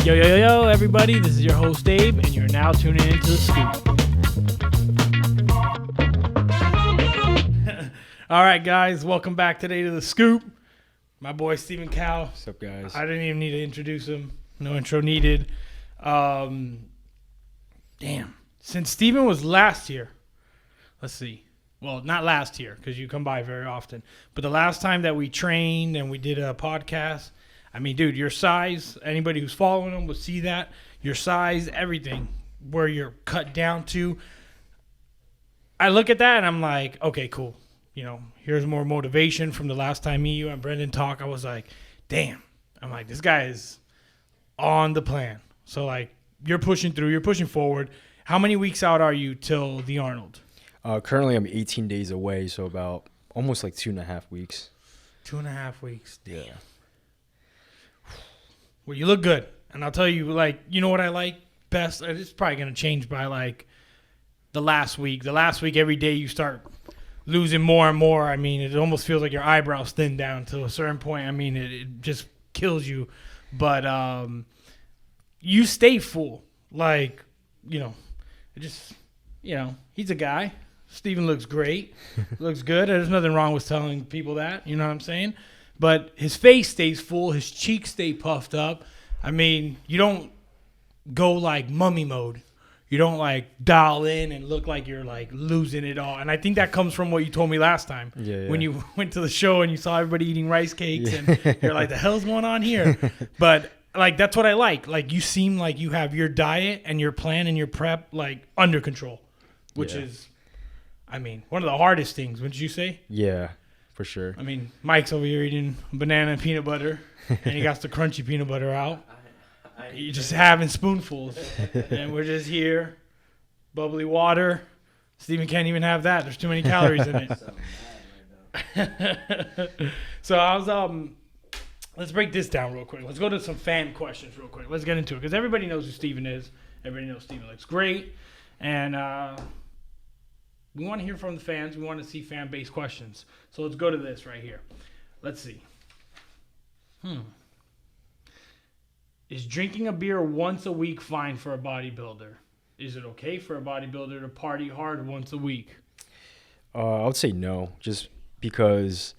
Yo, everybody, this is your host, Abe, and you're now tuning into The Scoop. All right, guys, welcome back today to The Scoop. My boy, Steven Cal. What's up, guys? I didn't even need to introduce him. No intro needed. Damn. Since Steven was last here, let's see. Well, not last year, because you come by very often. But the last time that we trained and we did a podcast, I mean, dude, your size, anybody who's following him will see that. Your size, everything, where you're cut down to. I look at that and I'm like, okay, cool. You know, here's more motivation from the last time me, you, and Brendan talk. I was like, damn. I'm like, this guy is on the plan. So, like, you're pushing through. You're pushing forward. How many weeks out are you till the Arnold? Currently, I'm 18 days away, so about almost like 2.5 weeks. 2.5 weeks. Damn. Yeah. Well, you look good. And I'll tell you, like, you know what I like best? It's probably going to change by, like, the last week. The last week, every day you start losing more and more. I mean, it almost feels like your eyebrows thin down to a certain point. I mean, it just kills you. But you stay full. Like, you know, it just, you know, he's a guy. Steven looks great. Looks good. There's nothing wrong with telling people that. You know what I'm saying? But his face stays full. His cheeks stay puffed up. I mean, you don't go like mummy mode. You don't like dial in and look like you're like losing it all. And I think that comes from what you told me last time. Yeah. When you went to the show and you saw everybody eating rice cakes and you're like, the hell's going on here? But like, that's what I like. Like, you seem like you have your diet and your plan and your prep like under control, which is, I mean, one of the hardest things, wouldn't you say? Yeah, for sure. I mean, Mike's over here eating banana and peanut butter, and he got the crunchy peanut butter out. You're just having spoonfuls, and we're just here, bubbly water. Steven can't even have that. There's too many calories in it. So I was let's break this down real quick. Let's go to some fan questions real quick. Let's get into it because everybody knows who Steven is. Everybody knows Steven looks great, and we want to hear from the fans. We want to see fan-based questions. So let's go to this right here. Let's see. Is drinking a beer once a week fine for a bodybuilder? Is it okay for a bodybuilder to party hard once a week? I would say no, just because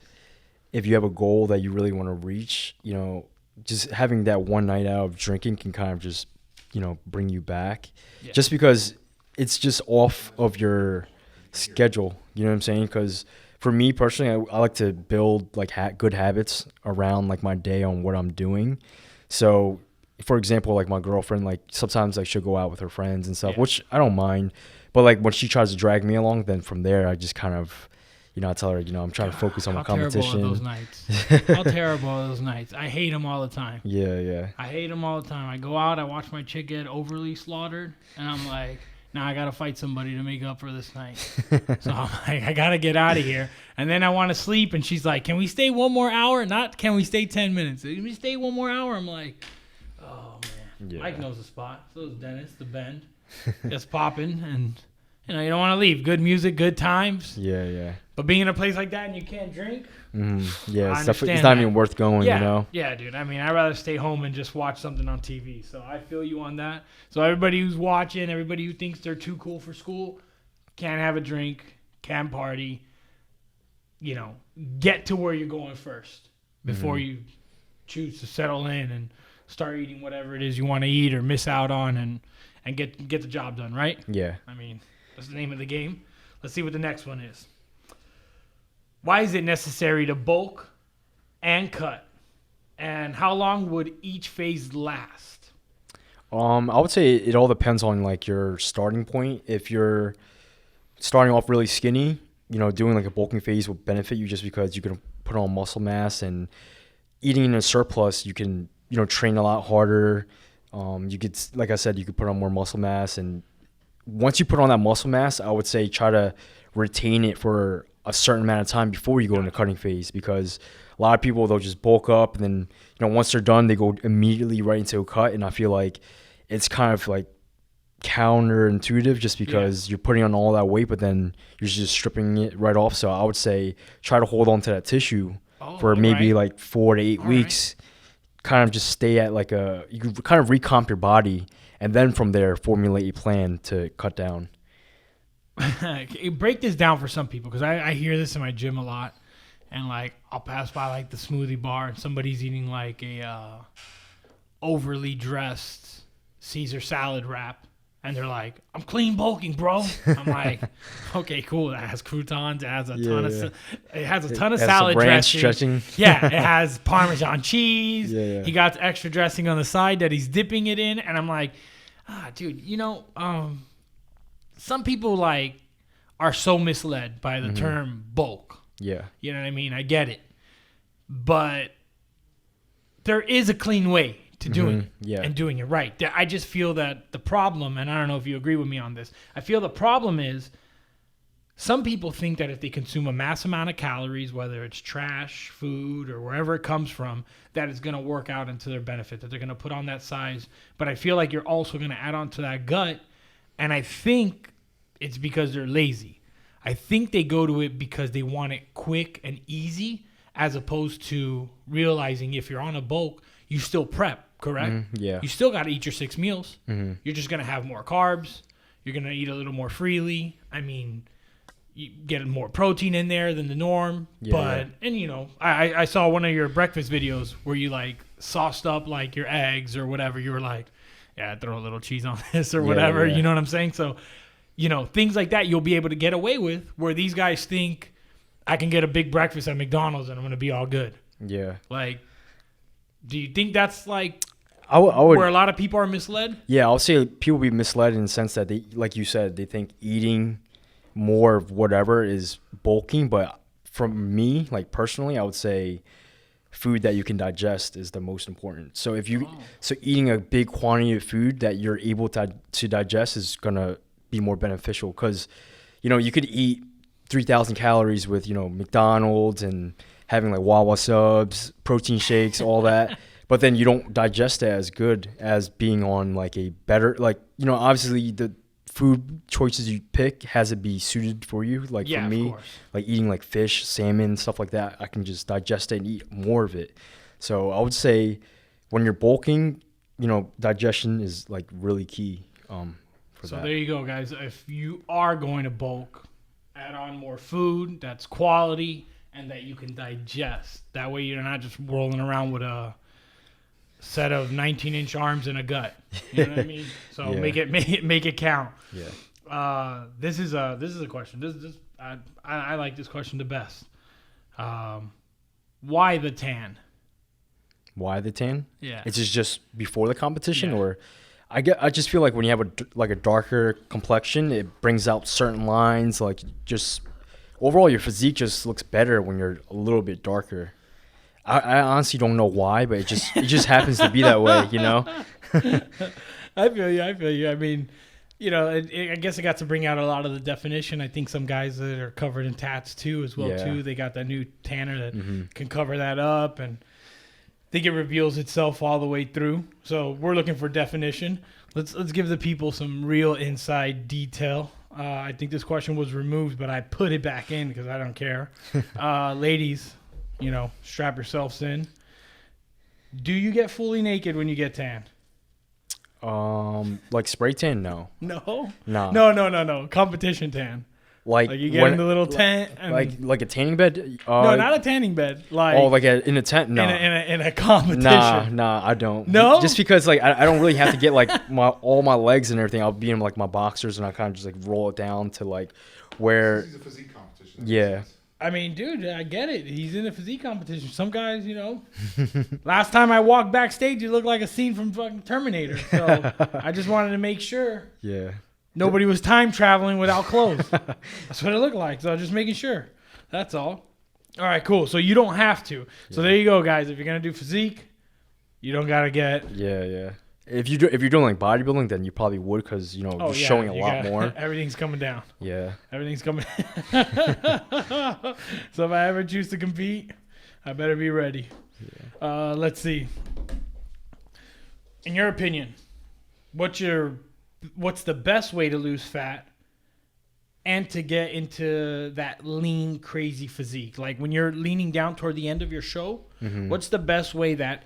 if you have a goal that you really want to reach, you know, just having that one night out of drinking can kind of just, you know, bring you back. Yeah. Just because it's just off of your schedule, you know what I'm saying? Because for me personally, I like to build like good habits around like my day on what I'm doing. So for example, like my girlfriend, like sometimes like she'll go out with her friends and stuff, which I don't mind. But like when she tries to drag me along, then from there I just kind of, you know, I tell her, you know, I'm trying to focus on my competition. How terrible are those nights? How terrible are those nights? I hate them all the time. Yeah. I hate them all the time. I go out, I watch my chick get overly slaughtered, and I'm like, now I got to fight somebody to make up for this night. So I'm like, I got to get out of here. And then I want to sleep, and she's like, can we stay one more hour? Not can we stay 10 minutes? Can we stay one more hour? I'm like, oh, man. Yeah. Mike knows the spot. So does Dennis, the Bend. It's popping, and, you know, you don't want to leave. Good music, good times. Yeah. But being in a place like that and you can't drink, yeah, it's not even worth going, you know? Yeah, dude. I mean, I'd rather stay home and just watch something on TV. So I feel you on that. So everybody who's watching, everybody who thinks they're too cool for school, can't have a drink, can't party, you know, get to where you're going first before you choose to settle in and start eating whatever it is you want to eat or miss out on and get the job done, right? Yeah. I mean, that's the name of the game. Let's see what the next one is. Why is it necessary to bulk and cut? And how long would each phase last? I would say it all depends on like your starting point. If you're starting off really skinny, you know, doing like a bulking phase will benefit you just because you can put on muscle mass, and eating in a surplus, you can, you know, train a lot harder. You could, like I said, you could put on more muscle mass, and once you put on that muscle mass, I would say try to retain it for a certain amount of time before you go into cutting phase, because a lot of people, they'll just bulk up and then, you know, once they're done, they go immediately right into a cut. And I feel like it's kind of like counterintuitive just because you're putting on all that weight, but then you're just stripping it right off. So I would say try to hold on to that tissue for maybe like 4 to 8 weeks. kind of just stay at like you can kind of recomp your body, and then from there formulate a plan to cut down. Break this down for some people, because I hear this in my gym a lot, and like I'll pass by like the smoothie bar and somebody's eating like a overly dressed Caesar salad wrap, and they're like, "I'm clean bulking, bro." I'm like, "Okay, cool. It has croutons. It has a ton of it has a ton of salad dressing. Yeah, it has Parmesan cheese. Yeah. He got extra dressing on the side that he's dipping it in." And I'm like, dude, some people like are so misled by the term bulk. Yeah. You know what I mean? I get it. But there is a clean way to doing it and doing it right. I just feel that the problem, and I don't know if you agree with me on this, I feel the problem is some people think that if they consume a mass amount of calories, whether it's trash, food, or wherever it comes from, that it's going to work out into their benefit, that they're going to put on that size. But I feel like you're also going to add on to that gut. And I think it's because they're lazy. I think they go to it because they want it quick and easy, as opposed to realizing if you're on a bulk, you still prep, correct? Yeah. You still got to eat your 6 meals. You're just going to have more carbs. You're going to eat a little more freely. I mean, you get more protein in there than the norm. And I saw one of your breakfast videos where you like sauced up like your eggs or whatever. You were like, yeah, throw a little cheese on this or whatever. You know what I'm saying? So, things like that you'll be able to get away with, where these guys think I can get a big breakfast at McDonald's and I'm going to be all good. Yeah. Like, do you think that's like I would, where a lot of people are misled? Yeah, I'll say people be misled in the sense that they, like you said, they think eating more of whatever is bulking. But from me, like personally, I would say food that you can digest is the most important. So so eating a big quantity of food that you're able to digest is gonna be more beneficial, because you could eat 3,000 calories with McDonald's and having like Wawa subs, protein shakes, all that, but then you don't digest it as good as being on like a better, like obviously the food choices you pick has to be suited for you. Like for me, like eating like fish, salmon, stuff like that, I can just digest it and eat more of it. So I would say when you're bulking, digestion is like really key. So there you go, guys. If you are going to bulk, add on more food that's quality and that you can digest. That way you're not just rolling around with a set of 19-inch arms and a gut. You know what I mean? So make it count. Yeah. This is a question. I like this question the best. Why the tan? Why the tan? Yeah. It's just before the competition, or I just feel like when you have a darker complexion, it brings out certain lines. Like just overall, your physique just looks better when you're a little bit darker. I honestly don't know why, but it just happens to be that way, I feel you. I mean, I guess it got to bring out a lot of the definition. I think some guys that are covered in tats too, too. They got that new tanner that can cover that up, and I think it reveals itself all the way through. So we're looking for definition. Let's give the people some real inside detail. I think this question was removed, but I put it back in because I don't care. Ladies, strap yourselves in. Do you get fully naked when you get tan? Like spray tan? No. No? No. No. Competition tan. Like you get in the little tent. And like a tanning bed? No, not a tanning bed. Like in a tent? No. In a competition. Nah, I don't. No? Just because like I don't really have to get like all my legs and everything. I'll be in like my boxers and I kind of just like roll it down to like where. This is a physique competition. Yeah. I mean, dude, I get it. He's in a physique competition. Some guys, last time I walked backstage, you looked like a scene from fucking Terminator. So I just wanted to make sure. Yeah. Nobody was time traveling without clothes. That's what it looked like. So I was just making sure. That's all. All right, cool. So you don't have to. So there you go, guys. If you're gonna do physique, you don't gotta get. Yeah. If you're doing like bodybuilding, then you probably would, because you're showing a lot more. Everything's coming down. Yeah. Everything's coming. So if I ever choose to compete, I better be ready. Yeah. Let's see. In your opinion, what's the best way to lose fat and to get into that lean, crazy physique? Like when you're leaning down toward the end of your show, what's the best way that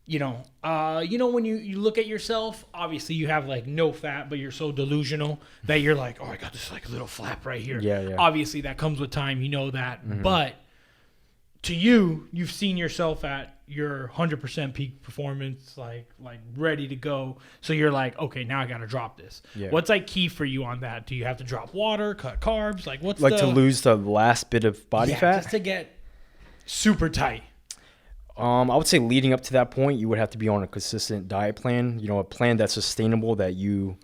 when you look at yourself, obviously you have like no fat, but you're so delusional that you're like, oh, I got this like little flap right here. Yeah. Obviously that comes with time, you know that. Mm-hmm. But to you, you've seen yourself at your 100% peak performance, like ready to go. So you're like, okay, now I got to drop this. Yeah. What's like key for you on that? Do you have to drop water, cut carbs? Like what's to lose the last bit of body fat? Just to get super tight. I would say leading up to that point, you would have to be on a consistent diet plan. A plan that's sustainable that you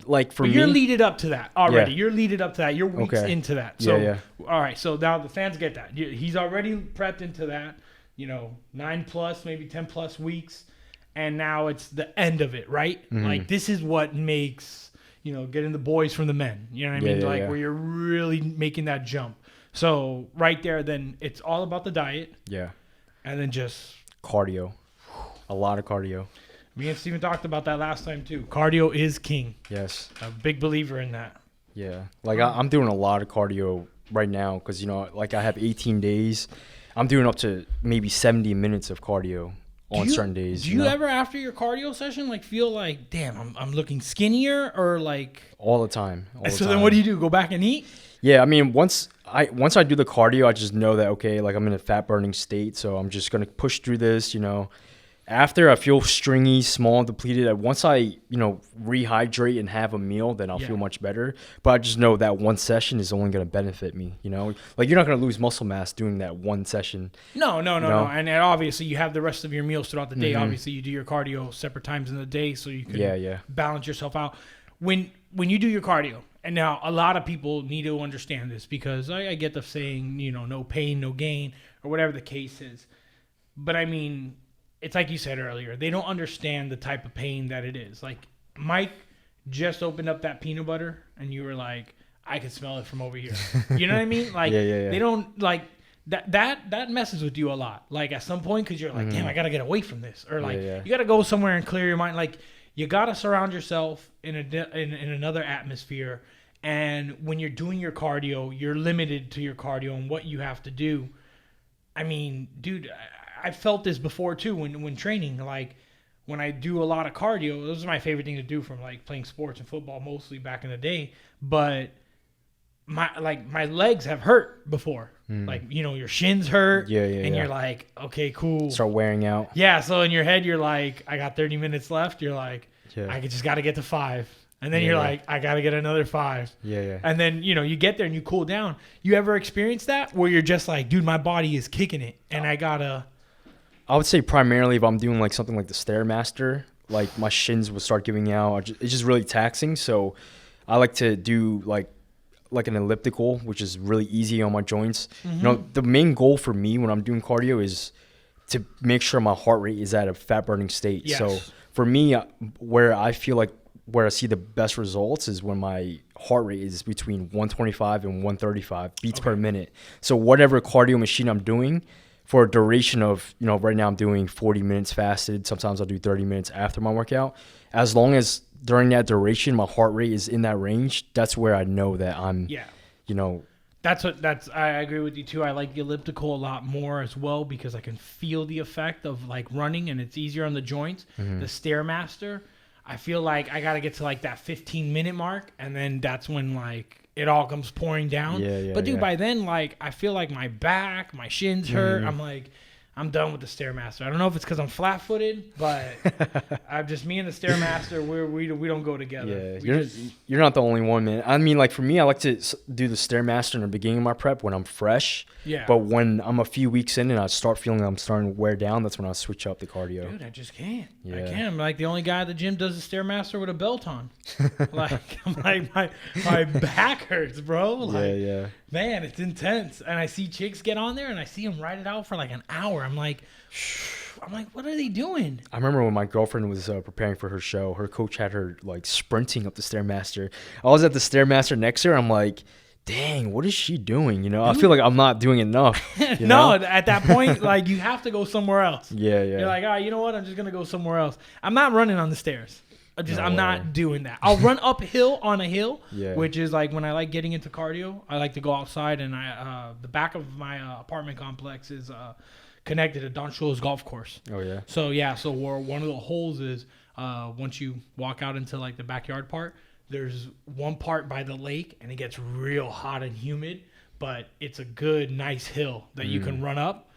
like. For me, you're leaded up to that already. Yeah. You're leaded up to that. You're weeks into that. So, all right. So now the fans get that. He's already prepped into that. 9+ maybe 10+ weeks, and now it's the end of it, right? Mm-hmm. Like this is what makes getting the boys from the men. You know what I mean? Where you're really making that jump. So right there, then it's all about the diet. Yeah. And then just cardio. A lot of cardio. Me and Steven talked about that last time too. Cardio is king. Yes. A big believer in that. Yeah. Like I'm doing a lot of cardio right now because, I have 18 days. I'm doing up to maybe 70 minutes of cardio on certain days. Do you ever, after your cardio session, like feel like, damn, I'm looking skinnier or like? All the time. Then what do you do? Go back and eat? Yeah. I mean, once I do the cardio, I just know that, okay, like I'm in a fat burning state. So I'm just going to push through this, After I feel stringy, small, depleted, once I, rehydrate and have a meal, then I'll feel much better. But I just know that one session is only going to benefit me, Like you're not going to lose muscle mass doing that one session. No. And obviously you have the rest of your meals throughout the day. Mm-hmm. Obviously you do your cardio separate times in the day so you can balance yourself out. When you do your cardio, and now a lot of people need to understand this because I get the saying, no pain, no gain, or whatever the case is. But I mean, it's like you said earlier, they don't understand the type of pain that it is. Like Mike just opened up that peanut butter and you were like, I could smell it from over here. You know what I mean? Like they don't like that messes with you a lot. Like at some point, cause you're like, damn, I got to get away from this. Or like you got to go somewhere and clear your mind. Like you got to surround yourself in another atmosphere. And when you're doing your cardio, you're limited to your cardio and what you have to do. I mean, dude, I felt this before too when training. Like when I do a lot of cardio, this is my favorite thing to do from like playing sports and football mostly back in the day. But my legs have hurt before. Like, your shins hurt. And you're like, okay, cool. Start wearing out. Yeah. So in your head, you're like, I got 30 minutes left. You're like, I just got to get to 5. And then you're like, I got to get another 5. Yeah. And then, you get there and you cool down. You ever experience that where you're just like, dude, my body is kicking it and I got to. I would say primarily if I'm doing like something like the Stairmaster, like my shins would start giving out. It's just really taxing. So I like to do like an elliptical, which is really easy on my joints. Mm-hmm. The main goal for me when I'm doing cardio is to make sure my heart rate is at a fat burning state. Yes. So for me, where I see the best results is when my heart rate is between 125 and 135 beats per minute. So whatever cardio machine I'm doing for a duration of, right now I'm doing 40 minutes fasted. Sometimes I'll do 30 minutes after my workout. As long as during that duration, my heart rate is in that range, that's where I know that I'm, I agree with you too. I like the elliptical a lot more as well because I can feel the effect of like running and it's easier on the joints. Mm-hmm. The Stairmaster, I feel like I got to get to like that 15-minute mark and then that's when like it all comes pouring down. But dude, by then, like I feel like my back, my shins hurt. Mm-hmm. I'm like, I'm done with the Stairmaster. I don't know if it's because I'm flat-footed, but I'm just me and the Stairmaster. We don't go together. Yeah, you're not the only one, man. I mean, like for me, I like to do the Stairmaster in the beginning of my prep when I'm fresh. Yeah. But when I'm a few weeks in and I start feeling I'm starting to wear down, that's when I switch up the cardio. Dude, I just can't. Yeah. I can't. I'm like the only guy at the gym does the Stairmaster with a belt on. I'm like my back hurts, bro. Like, man, it's intense. And I see chicks get on there and I see them ride it out for like an hour. I'm like, what are they doing? I remember when my girlfriend was preparing for her show, her coach had her like sprinting up the Stairmaster. I was at the Stairmaster next to her. I'm like, dang, what is she doing? I feel like I'm not doing enough. No, at that point, like you have to go somewhere else. Yeah. You're like, you know what? I'm just going to go somewhere else. I'm not running on the stairs. I'm not doing that. I'll run uphill on a hill, which is like when I like getting into cardio, I like to go outside and the back of my apartment complex is connected to Don Shula's golf course. Oh yeah. So yeah, so where one of the holes is, once you walk out into like the backyard part, there's one part by the lake, and it gets real hot and humid, but it's a good, nice hill that you can run up.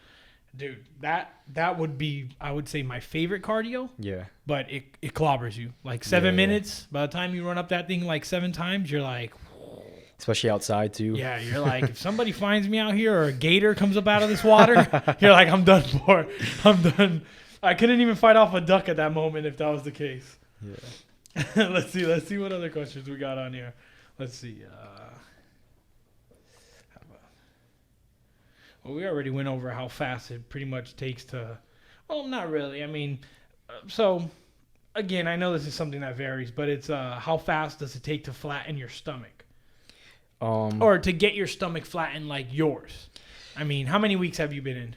Dude, that would be, I would say, my favorite cardio. Yeah. But it clobbers you. Like 7 minutes, by the time you run up that thing like 7 times, you're like... Especially outside, too. Yeah, you're like, if somebody finds me out here or a gator comes up out of this water, you're like, I'm done for. I'm done. I couldn't even fight off a duck at that moment if that was the case. Yeah. Let's see what other questions we got on here. Let's see. Well, we already went over how fast it pretty much takes to... Well, not really. I mean, so, again, I know this is something that varies, but it's how fast does it take to flatten your stomach? Or to get your stomach flattened like yours. I mean, how many weeks have you been in?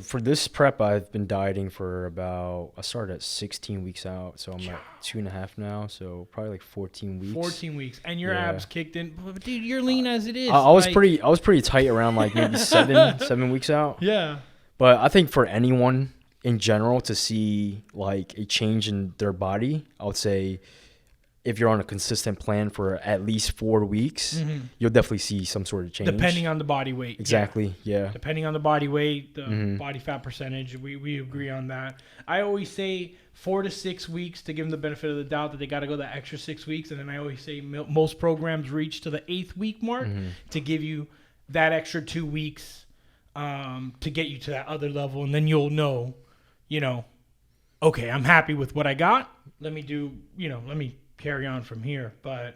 For this prep, I've been dieting for about... I started at 16 weeks out, so I'm at 2.5 now, so probably like 14 weeks. 14 weeks, and your abs kicked in. But dude, you're lean as it is. I was pretty tight around like maybe 7 weeks out. Yeah. But I think for anyone in general to see like a change in their body, I would say if you're on a consistent plan for at least 4 weeks, you'll definitely see some sort of change. Depending on the body weight. Exactly, yeah. Depending on the body weight, the body fat percentage, we agree on that. I always say 4 to 6 weeks to give them the benefit of the doubt that they got to go that extra 6 weeks. And then I always say most programs reach to the 8th week mark to give you that extra 2 weeks to get you to that other level. And then you'll know, okay, I'm happy with what I got. Let me carry on from here. But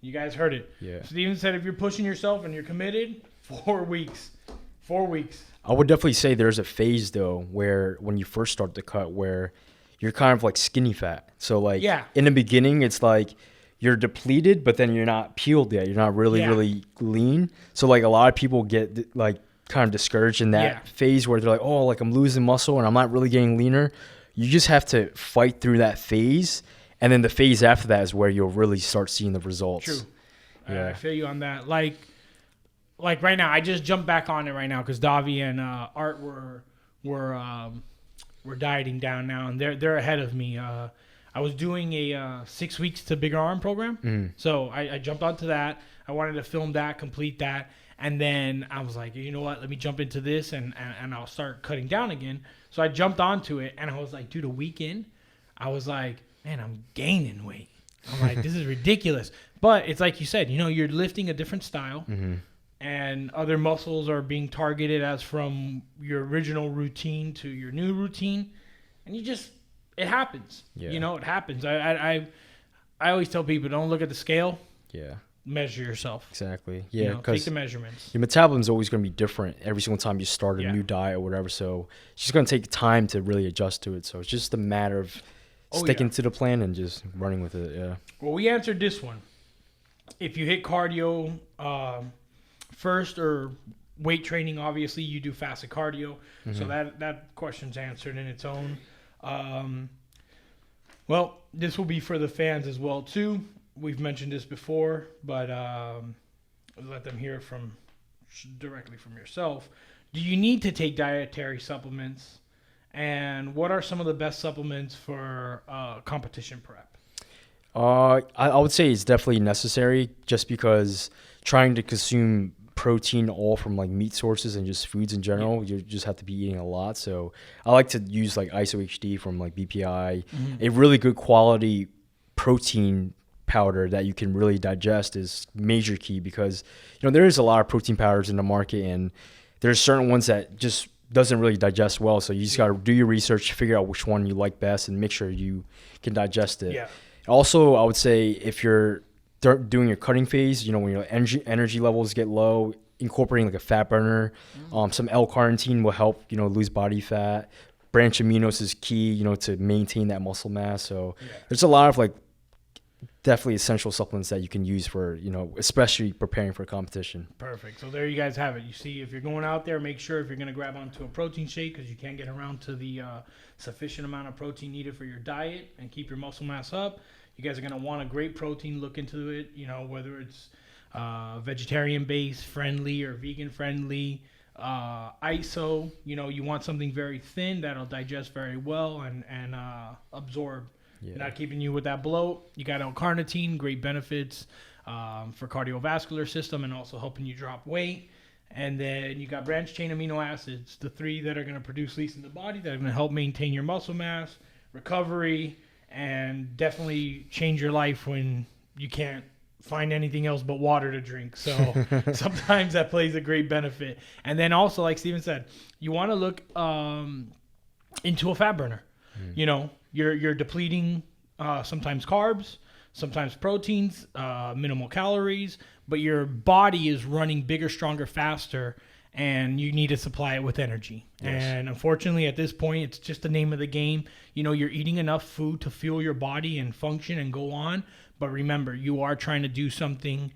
you guys heard it. Yeah. Steven said if you're pushing yourself and you're committed, 4 weeks. 4 weeks. I would definitely say there's a phase though where when you first start the cut where you're kind of like skinny fat. So like in the beginning it's like you're depleted, but then you're not peeled yet. You're not really lean. So like a lot of people get like kind of discouraged in that phase where they're like, oh, like I'm losing muscle and I'm not really getting leaner. You just have to fight through that phase. And then the phase after that is where you'll really start seeing the results. True. Yeah. I feel you on that. Like right now, I just jumped back on it right now because Davi and Art were dieting down now, and they're ahead of me. I was doing a 6 weeks to bigger arm program, so I jumped onto that. I wanted to film that, complete that, and then I was like, you know what? Let me jump into this, and I'll start cutting down again. So I jumped onto it, and I was like, dude, a week in, I was like, man, I'm gaining weight. I'm like, this is ridiculous. But it's like you said, you're lifting a different style, and other muscles are being targeted as from your original routine to your new routine, and it happens. Yeah. It happens. I always tell people, don't look at the scale. Yeah. Measure yourself. Exactly. Yeah. Take the measurements. Your metabolism's always going to be different every single time you start a new diet or whatever. So it's just going to take time to really adjust to it. So it's just a matter of sticking to the plan and just running with it. Yeah. Well, we answered this one. If you hit cardio first or weight training, obviously you do fasted cardio. So that question's answered in its own. Well, this will be for the fans as well too. We've mentioned this before, but let them hear it directly from yourself. Do you need to take dietary supplements? And what are some of the best supplements for competition prep? I would say it's definitely necessary just because trying to consume protein all from like meat sources and just foods in general, you just have to be eating a lot. So I like to use like ISO HD from like BPI, a really good quality protein powder that you can really digest is major key because, there is a lot of protein powders in the market and there's certain ones that just doesn't really digest well. So you just got to do your research, figure out which one you like best and make sure you can digest it. Yeah. Also, I would say if you're doing your cutting phase, when your energy levels get low, incorporating like a fat burner, some L-carnitine will help, lose body fat. Branch aminos is key, to maintain that muscle mass. So there's a lot of like definitely essential supplements that you can use for, especially preparing for competition. Perfect. So there you guys have it. You see, if you're going out there, make sure if you're going to grab onto a protein shake because you can't get around to the sufficient amount of protein needed for your diet and keep your muscle mass up. You guys are going to want a great protein. Look into it, whether it's vegetarian-based, friendly, or vegan-friendly. ISO, you want something very thin that'll digest very well and absorb. Yeah. Not keeping you with that bloat. You got L-carnitine, great benefits for cardiovascular system and also helping you drop weight. And then you got branched chain amino acids, the 3 that are going to produce least in the body, that are going to help maintain your muscle mass, recovery, and definitely change your life when you can't find anything else but water to drink. So sometimes that plays a great benefit. And then also, like Steven said, you want to look into a fat burner. You're depleting sometimes carbs, sometimes proteins, minimal calories, but your body is running bigger, stronger, faster, and you need to supply it with energy. Yes. And unfortunately, at this point, it's just the name of the game. You're eating enough food to fuel your body and function and go on. But remember, you are trying to do something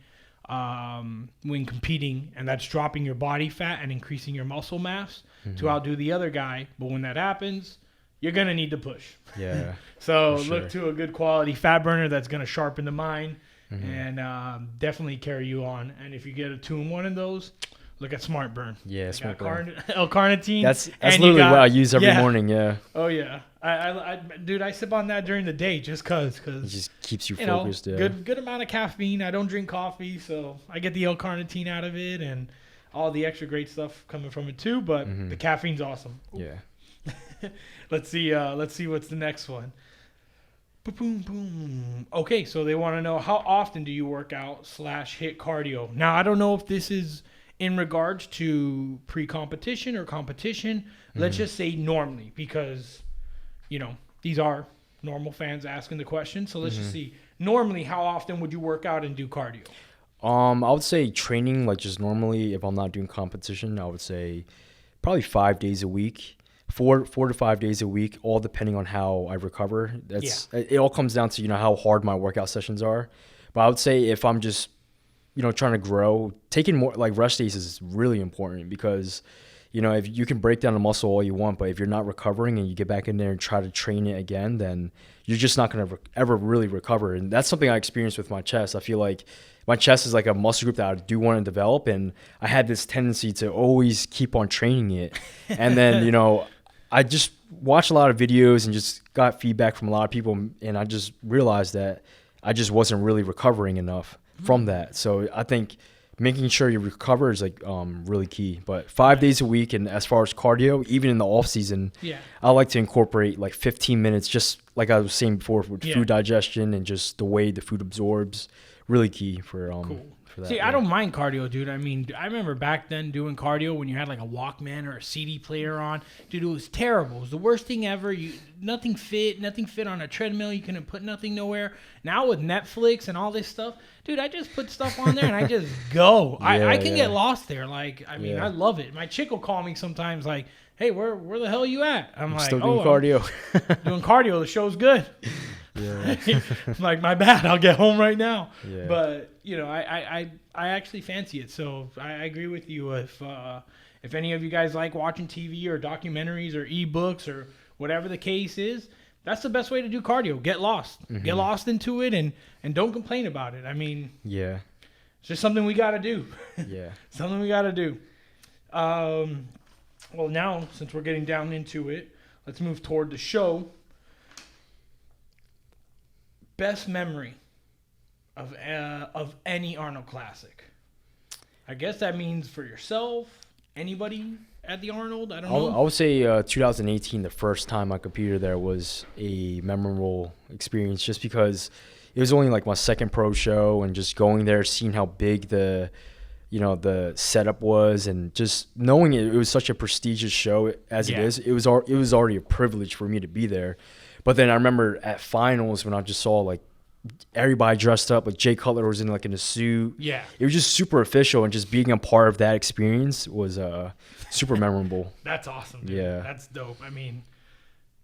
when competing, and that's dropping your body fat and increasing your muscle mass to outdo the other guy. But when that happens, you're going to need to push. Yeah. So look to a good quality fat burner that's going to sharpen the mind and definitely carry you on. And if you get a 2-in-1 in those, look at Smart Burn. Yeah, Smart Burn. L-carnitine. That's literally what I use every morning, yeah. Oh, yeah. Dude, I sip on that during the day just because. It just keeps you focused, yeah. Good amount of caffeine. I don't drink coffee, so I get the L-carnitine out of it and all the extra great stuff coming from it too, but the caffeine's awesome. Yeah. Let's see what's the next one. Boom, boom. Okay, so they want to know, how often do you work out / hit cardio? Now, I don't know if this is in regards to pre-competition or competition. Let's just say normally, because, these are normal fans asking the question. So let's just see. Normally, how often would you work out and do cardio? I would say training, like just normally, if I'm not doing competition, I would say probably 5 days a week. 4 to 5 days a week, all depending on how I recover. It all comes down to how hard my workout sessions are. But I would say if I'm just trying to grow, taking more like rest days is really important, because if you can break down a muscle all you want, but if you're not recovering and you get back in there and try to train it again, then you're just not going to ever really recover. And that's something I experienced with my chest. I feel like my chest is like a muscle group that I do want to develop, and I had this tendency to always keep on training it. And then I just watched a lot of videos and just got feedback from a lot of people, and I just realized that I just wasn't really recovering enough from that. So I think making sure you recover is like really key. But 5 days a week, and as far as cardio, even in the off season, I like to incorporate like 15 minutes, just like I was saying before, with food digestion and just the way the food absorbs. Really key for cool. For that. See, I don't mind cardio, dude. I mean, I remember back then doing cardio when you had like a Walkman or a CD player on. Dude, it was terrible. It was the worst thing ever. Nothing fit on a treadmill. You couldn't put nothing nowhere. Now with Netflix and all this stuff, dude, I just put stuff on there and I just go. I can get lost there. Like, I mean, I love it. My chick will call me sometimes like, hey, where the hell are you at? I'm like, still doing cardio. Doing cardio. The show's good. Yeah. Like, my bad, I'll get home right now. Yeah. But I actually fancy it. So I agree with you. If any of you guys like watching TV or documentaries or ebooks or whatever the case is, that's the best way to do cardio. Get lost. Get lost into it and don't complain about it. I mean, it's just something we got to do. Something we got to do. Well, now, since we're getting down into it, let's move toward the show. Best memory of any Arnold Classic. I guess that means for yourself, anybody at the Arnold. I don't know. I would say 2018, the first time I competed there, was a memorable experience, just because it was only like my second pro show, and just going there, seeing how big the setup was, and just knowing it was such a prestigious show as it is. It was already a privilege for me to be there. But then I remember at finals when I just saw like everybody dressed up, like Jay Cutler was in a suit. Yeah. It was just super official, and just being a part of that experience was super memorable. That's awesome, dude. Yeah. That's dope. I mean,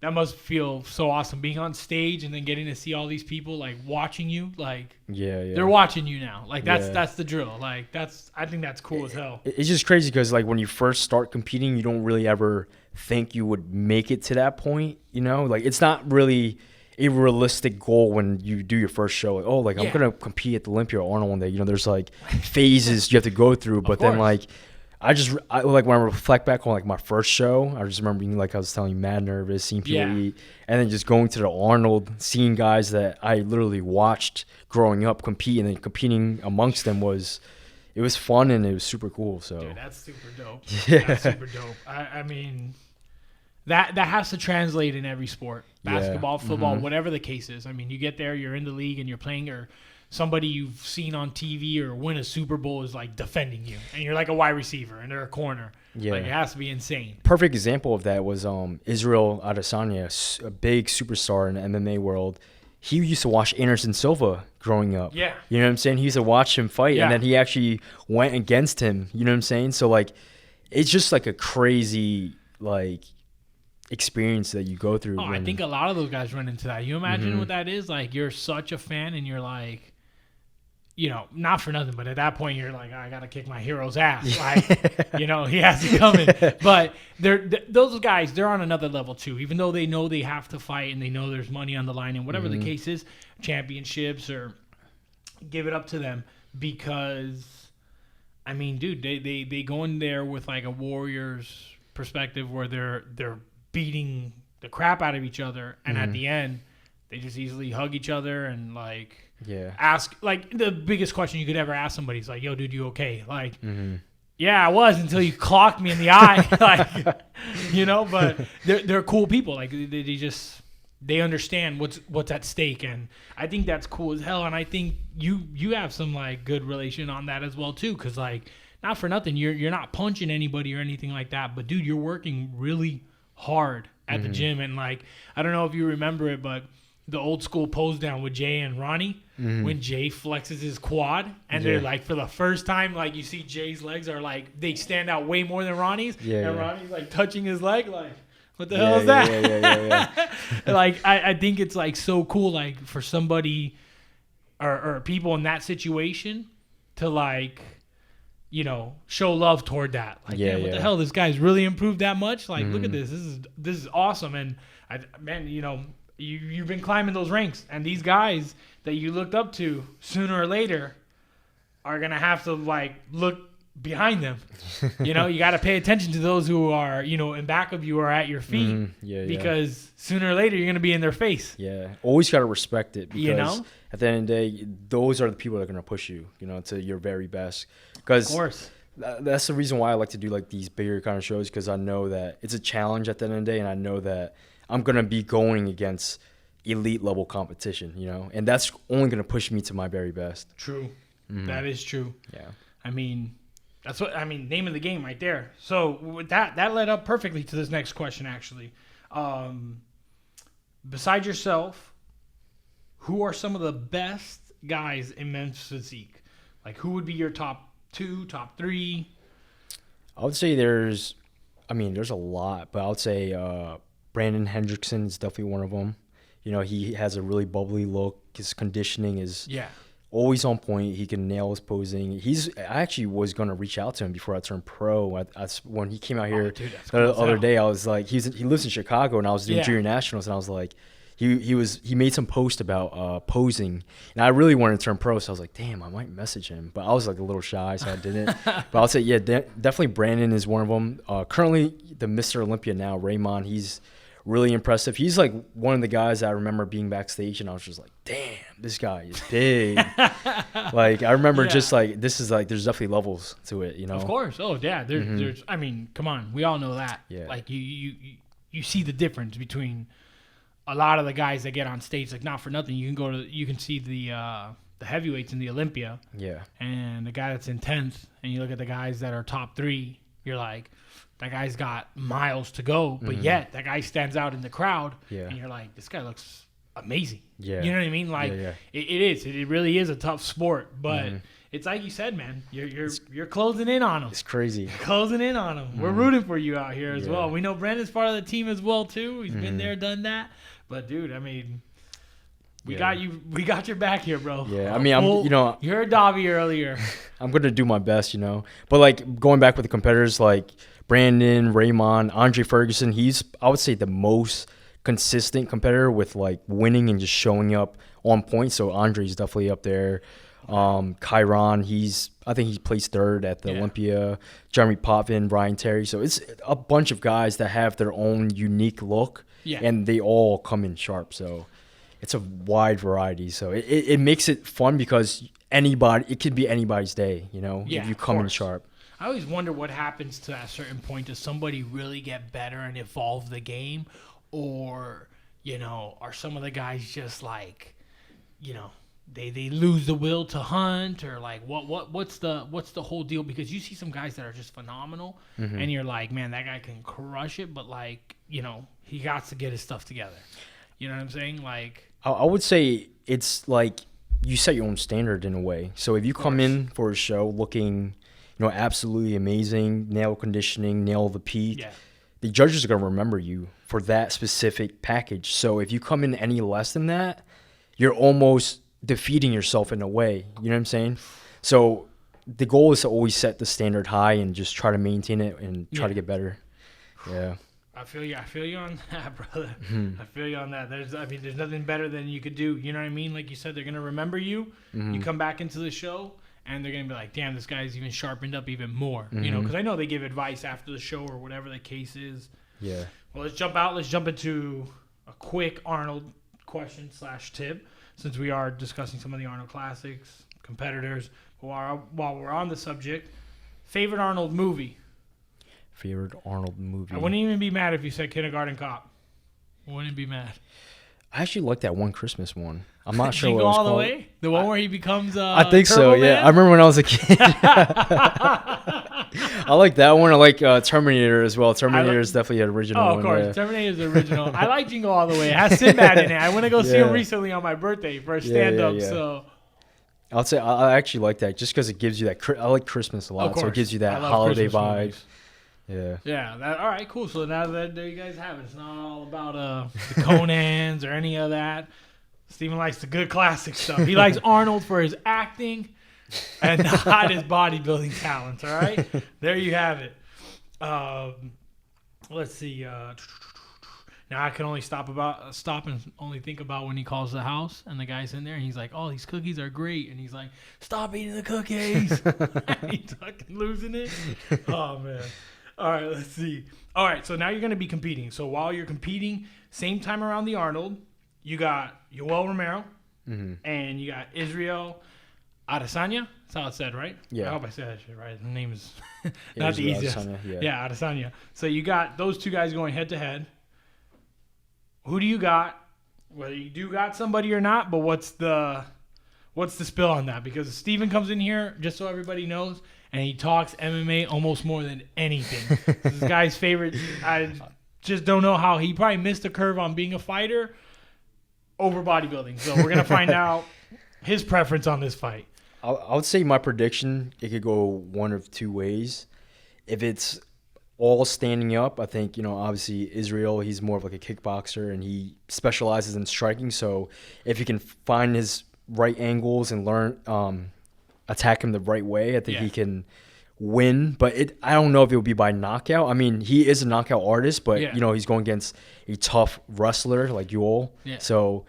that must feel so awesome, being on stage and then getting to see all these people like watching you. Like, they're watching you now. Like, that's the drill. Like, I think that's cool as hell. It's just crazy because like when you first start competing, you don't really ever think you would make it to that point. Like, it's not really a realistic goal when you do your first show. Like, I'm gonna compete at the Olympia or Arnold one day. There's like phases you have to go through, but then like like when I reflect back on like my first show, I just remember being like I was telling you, mad nervous, seeing people eat, and then just going to the Arnold, seeing guys that I literally watched growing up compete, and then competing amongst them it was fun and it was super cool. So dude, that's super dope. Yeah. That's super dope. I mean, that has to translate in every sport, basketball, football, whatever the case is. I mean, you get there, you're in the league, and you're playing, or somebody you've seen on TV or win a Super Bowl is like defending you, and you're like a wide receiver and they're a corner. Yeah. Like, it has to be insane. Perfect example of that was Israel Adesanya, a big superstar in the MMA world. He used to watch Anderson Silva growing up. Yeah. You know what I'm saying? He used to watch him fight, Yeah. and then he actually went against him. You know what I'm saying? So, like, it's just like a crazy, like, experience that you go through. I think a lot of those guys run into that. You imagine what that is? Like, you're such a fan, and you're like, you know, not for nothing, but at that point you're like, I gotta kick my hero's ass. Like, you know, he has it coming. But those guys, they're on another level too. Even though they know they have to fight and they know there's money on the line and whatever the case is, championships or give it up to them, because I mean, dude, they go in there with like a warrior's perspective where they're beating the crap out of each other, and at the end they just easily hug each other and like ask, like, the biggest question you could ever ask somebody is like, yo, dude, you okay? Like, yeah, I was, until you clocked me in the eye. Like, you know, but they're cool people. Like, they understand what's at stake, and I think that's cool as hell. And I think you have some like good relation on that as well too, because like, not for nothing, you're not punching anybody or anything like that, but dude, you're working really hard at the gym. And like, I don't know if you remember it, but the old school pose down with Jay and Ronnie, when Jay flexes his quad, and they're like, for the first time, like, you see Jay's legs are like, they stand out way more than Ronnie's, and Ronnie's like touching his leg, like, what the hell is that? Like, I think it's like so cool, like, for somebody or people in that situation to like, you know, show love toward that. Like, man, what the hell? This guy's really improved that much. Like, look at this. This is awesome. And man, you know, you've been climbing those ranks, and these guys that you looked up to, sooner or later are gonna have to like look behind them. You know, you got to pay attention to those who are, you know, in back of you or at your feet, because sooner or later you're gonna be in their face. Yeah, always got to respect it, because you know, at the end of the day, those are the people that are gonna push you, you know, to your very best. Because of course, that's the reason why I like to do like these bigger kind of shows, because I know that it's a challenge at the end of the day, and I know that I'm gonna be going against elite level competition, you know, and that's only gonna push me to my very best. True, that is true. Yeah, I mean, that's what I mean. Name of the game right there. So with that led up perfectly to this next question. Actually, besides yourself, who are some of the best guys in men's physique? Like, who would be your top 2, top 3? I would say there's a lot, but I would say Brandon Hendrickson is definitely one of them. You know, he has a really bubbly look. His conditioning is always on point. He can nail his posing. I actually was going to reach out to him before I turned pro. When he came out here the other day, I was like, he lives in Chicago, and I was doing junior nationals, and I was like, he made some post about posing, and I really wanted to turn pro, so I was like, damn, I might message him, but I was like a little shy, so I didn't. But I'll say, definitely Brandon is one of them. Currently the Mr. Olympia now, Raymond, he's really impressive. He's like one of the guys I remember being backstage, and I was just like, damn, this guy is big. Like, I remember just like, this is like, there's definitely levels to it, you know? Of course. Oh yeah. There's, I mean, come on. We all know that. Yeah. Like, you see the difference between a lot of the guys that get on stage. Like, not for nothing, you can see the heavyweights in the Olympia. Yeah. And the guy that's in 10th, and you look at the guys that are top 3, you're like, that guy's got miles to go, but yet that guy stands out in the crowd, and you're like, this guy looks amazing. Yeah. You know what I mean? Like, it really is a tough sport, but it's like you said, man, you're closing in on him. It's crazy. You're closing in on him. We're rooting for you out here as well. We know Brandon's part of the team as well too. He's been there, done that. But dude, I mean, we got you. We got your back here, bro. Yeah, I mean, you heard Davi earlier. I'm gonna do my best, you know. But like, going back with the competitors, like Brandon, Raymond, Andre Ferguson, he's, I would say, the most consistent competitor with like winning and just showing up on point. So Andre's definitely up there. Chiron, I think he placed third at the Olympia. Jeremy Potvin, Ryan Terry. So it's a bunch of guys that have their own unique look, and they all come in sharp. So it's a wide variety. So it makes it fun because it could be anybody's day, if you come in sharp. I always wonder what happens to that certain point. Does somebody really get better and evolve the game? Or, are some of the guys just like, they lose the will to hunt, or like what's the whole deal? Because you see some guys that are just phenomenal, and you're like, man, that guy can crush it, but like, he got to get his stuff together. You know what I'm saying? Like, I would say it's like you set your own standard in a way. So if you come in for a show looking, absolutely amazing, nail conditioning, nail the peak, the judges are going to remember you for that specific package. So if you come in any less than that, you're almost defeating yourself in a way. You know what I'm saying? So the goal is to always set the standard high and just try to maintain it and try to get better. Yeah. I feel you on that, brother. I feel you on that. There's nothing better than you could do. You know what I mean? Like you said, they're going to remember you. You come back into the show, and they're going to be like, damn, this guy's even sharpened up even more. Because I know they give advice after the show or whatever the case is. Yeah. Well, let's jump into a quick Arnold question / tip, since we are discussing some of the Arnold Classics, competitors. While we're on the subject, favorite Arnold movie? Favorite Arnold movie? I wouldn't even be mad if you said Kindergarten Cop. I wouldn't be mad. I actually like that one Christmas one. I'm not sure what it was all called. The way? The one where he becomes I think Turbo so, Man? yeah. I remember when I was a kid. I like that one. I like Terminator as well. Terminator is definitely an original one. Oh, of course. Yeah. Terminator is the original. I like Jingle All the Way. It has Sinbad in it. I went to go see him recently on my birthday for a stand-up. So I'll say I actually like that just because it gives you that. I like Christmas a lot, so it gives you that holiday vibe. Movies. Yeah. Yeah. All right. Cool. So now that there you guys have it, it's not all about the Conans or any of that. Steven likes the good classic stuff. He likes Arnold for his acting and not his bodybuilding talents. All right. There you have it. Let's see. Now I can only stop and only think about when he calls the house and the guy's in there and he's like, "Oh, these cookies are great," and he's like, "Stop eating the cookies." He's fucking losing it. Oh man. All right, let's see. All right, so now you're going to be competing. So while you're competing, same time around the Arnold, you got Yoel Romero and you got Israel Adesanya. That's how it's said, right? Yeah. I hope I said that shit right. The name is not the easiest. Adesanya, yeah, Adesanya. So you got those two guys going head to head. Who do you got? Whether you do got somebody or not, but what's the spill on that? Because Steven comes in here, just so everybody knows, and he talks MMA almost more than anything. This guy's favorite. I just don't know how he probably missed a curve on being a fighter over bodybuilding. So we're going to find out his preference on this fight. I would say my prediction, it could go one of two ways. If it's all standing up, I think, obviously Israel, he's more of like a kickboxer and he specializes in striking. So if he can find his right angles and learn, attack him the right way, I think he can win. But I don't know if it will be by knockout. I mean, he is a knockout artist, but he's going against a tough wrestler like Yoel. Yeah. So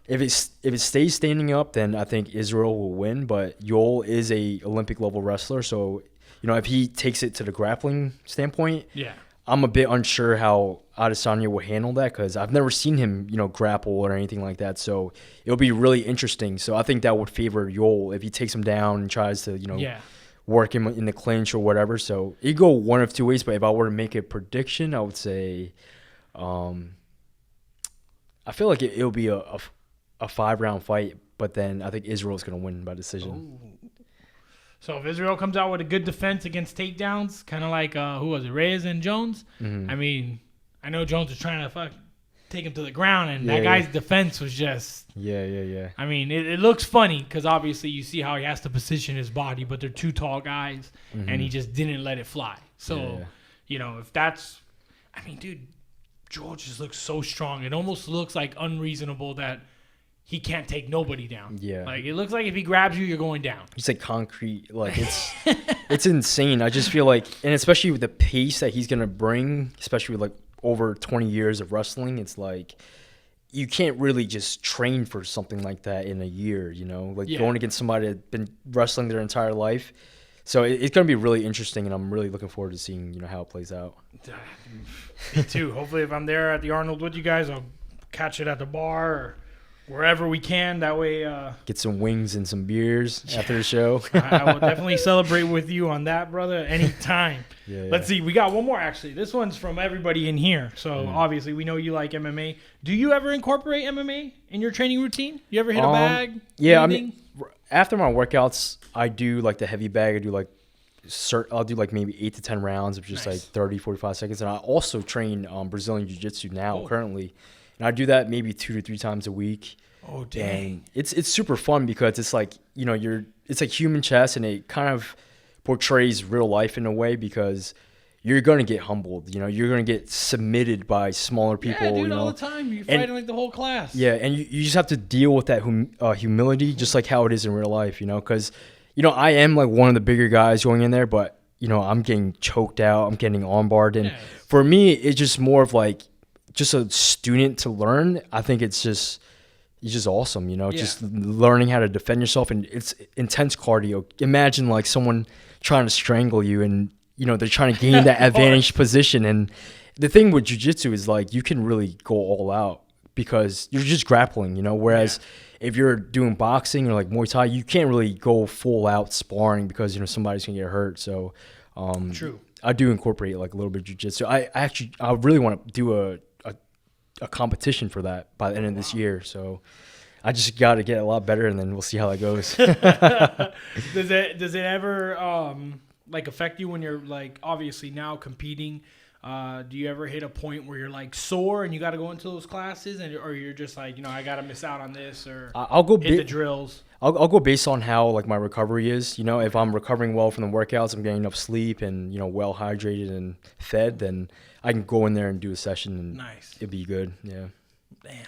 if it stays standing up, then I think Israel will win. But Yoel is a Olympic level wrestler, so if he takes it to the grappling standpoint, I'm a bit unsure how Adesanya will handle that because I've never seen him, grapple or anything like that. So it'll be really interesting. So I think that would favor Yoel if he takes him down and tries to, work him in the clinch or whatever. So it go one of two ways. But if I were to make a prediction, I would say, I feel like it'll be a 5-round fight. But then I think Israel's going to win by decision. Ooh. So if Israel comes out with a good defense against takedowns, kind of like, who was it, Reyes and Jones? Mm-hmm. I mean, I know Jones was trying to take him to the ground, and that guy's defense was just... Yeah. I mean, it looks funny because obviously you see how he has to position his body, but they're two tall guys, and he just didn't let it fly. So, if that's... I mean, dude, Joel just looks so strong. It almost looks like unreasonable that he can't take nobody down. Yeah. Like, it looks like if he grabs you, you're going down. He's like concrete. Like, it's insane. I just feel like, and especially with the pace that he's going to bring, especially with like over 20 years of wrestling, it's like you can't really just train for something like that in a year, like going against somebody that's been wrestling their entire life. So it's going to be really interesting, and I'm really looking forward to seeing, how it plays out. Me too. Hopefully if I'm there at the Arnold with you guys, I'll catch it at the bar or wherever we can. That way, get some wings and some beers after the show. I will definitely celebrate with you on that, brother, anytime. Let's see. We got one more, actually. This one's from everybody in here. So, obviously, we know you like MMA. Do you ever incorporate MMA in your training routine? You ever hit a bag? Yeah, anything? After my workouts, I do, like, the heavy bag. I'll do, like, maybe 8 to 10 rounds of just, like, 30, 45 seconds. And I also train Brazilian Jiu-Jitsu now, currently. And I do that maybe 2 to 3 times a week. Oh, dang. And it's super fun because it's like, it's like human chess, and it kind of portrays real life in a way because you're going to get humbled. You're going to get submitted by smaller people. Yeah, dude, all the time. You're fighting like the whole class. Yeah, and you just have to deal with that humility just like how it is in real life, because, I am like one of the bigger guys going in there, but, I'm getting choked out. I'm getting armbarred. And for me, it's just more of like just a student to learn. I think it's just awesome, just learning how to defend yourself, and it's intense cardio. Imagine like someone trying to strangle you, and they're trying to gain that advantage position. And the thing with jiu-jitsu is like you can really go all out because you're just grappling, whereas if you're doing boxing or like Muay Thai, you can't really go full out sparring because somebody's gonna get hurt. So true. I do incorporate like a little bit of jiu-jitsu. I really want to do a competition for that by the end of this year. So I just got to get a lot better, and then we'll see how that goes. Does it ever like affect you when you're like obviously now competing? Do you ever hit a point where you're like sore and you got to go into those classes, or you're just like, I got to miss out on this, or I'll go hit the drills? I'll go based on how like my recovery is. If I'm recovering well from the workouts, I'm getting enough sleep and well hydrated and fed, then I can go in there and do a session and it'd be good. Yeah. Damn.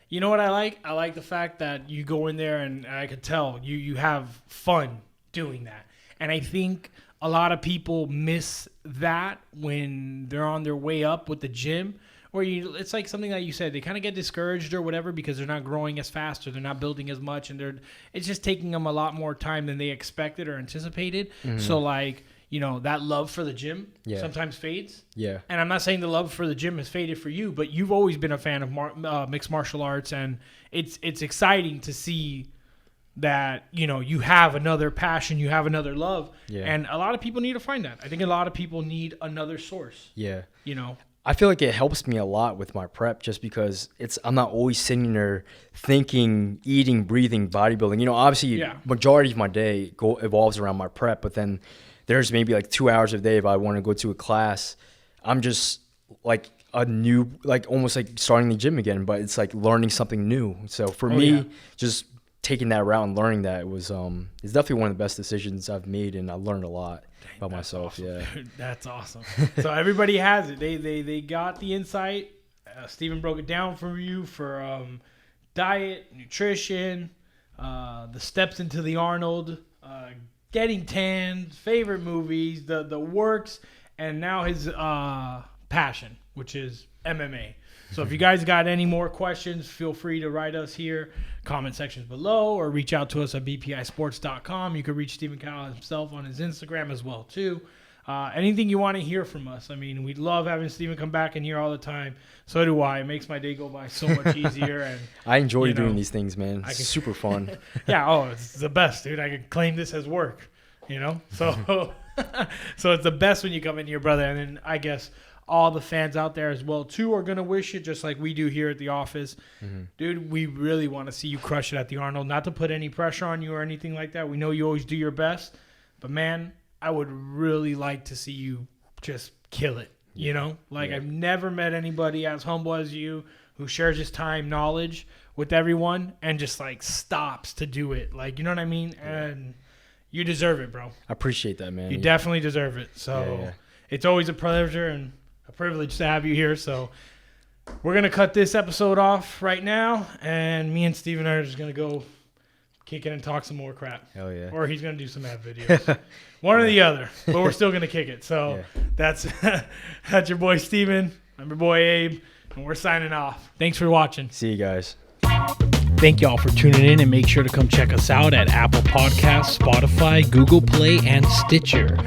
You know what I like? I like the fact that you go in there and I could tell you have fun doing that. And I think a lot of people miss that when they're on their way up with the gym, where it's like something that you said, they kind of get discouraged or whatever because they're not growing as fast or they're not building as much, and it's just taking them a lot more time than they expected or anticipated. Mm-hmm. So like, that love for the gym sometimes fades. Yeah. And I'm not saying the love for the gym has faded for you, but you've always been a fan of mixed martial arts, and it's exciting to see that, you have another passion, you have another love. Yeah. And a lot of people need to find that. I think a lot of people need another source. Yeah. I feel like it helps me a lot with my prep just because I'm not always sitting there thinking, eating, breathing, bodybuilding. Obviously, majority of my day evolves around my prep, but then there's maybe like 2 hours a day if I want to go to a class. I'm just like a new, like almost like starting the gym again, but it's like learning something new. So for me, just taking that route and learning that was it's definitely one of the best decisions I've made, and I learned a lot about myself. Awesome. Yeah. Dude, that's awesome. So everybody has it. They got the insight. Steven broke it down for you for diet, nutrition, the steps into the Arnold, getting tanned, favorite movies, the works, and now his passion, which is MMA. So if you guys got any more questions, feel free to write us here, comment sections below, or reach out to us at bpisports.com. You can reach Steven Kyle himself on his Instagram as well, too. Anything you want to hear from us. I mean, we love having Steven come back in here all the time. So do I. It makes my day go by so much easier. And I enjoy doing these things, man. It's super fun. Yeah, it's the best, dude. I can claim this as work, So, so it's the best when you come in here, brother. And then I guess all the fans out there as well, too, are going to wish it just like we do here at the office. Mm-hmm. Dude, we really want to see you crush it at the Arnold. Not to put any pressure on you or anything like that. We know you always do your best. But, man, I would really like to see you just kill it, I've never met anybody as humble as you who shares his time, knowledge with everyone and just, stops to do it. You know what I mean? Yeah. And you deserve it, bro. I appreciate that, man. You definitely deserve it. So it's always a pleasure and a privilege to have you here. So we're going to cut this episode off right now, and me and Steven are just going to go kick it and talk some more crap. Hell yeah. Or he's going to do some ad videos. One or the other, but we're still going to kick it. So that's your boy Steven. I'm your boy Abe, and we're signing off. Thanks for watching. See you guys. Thank y'all for tuning in, and make sure to come check us out at Apple Podcasts, Spotify, Google Play, and Stitcher.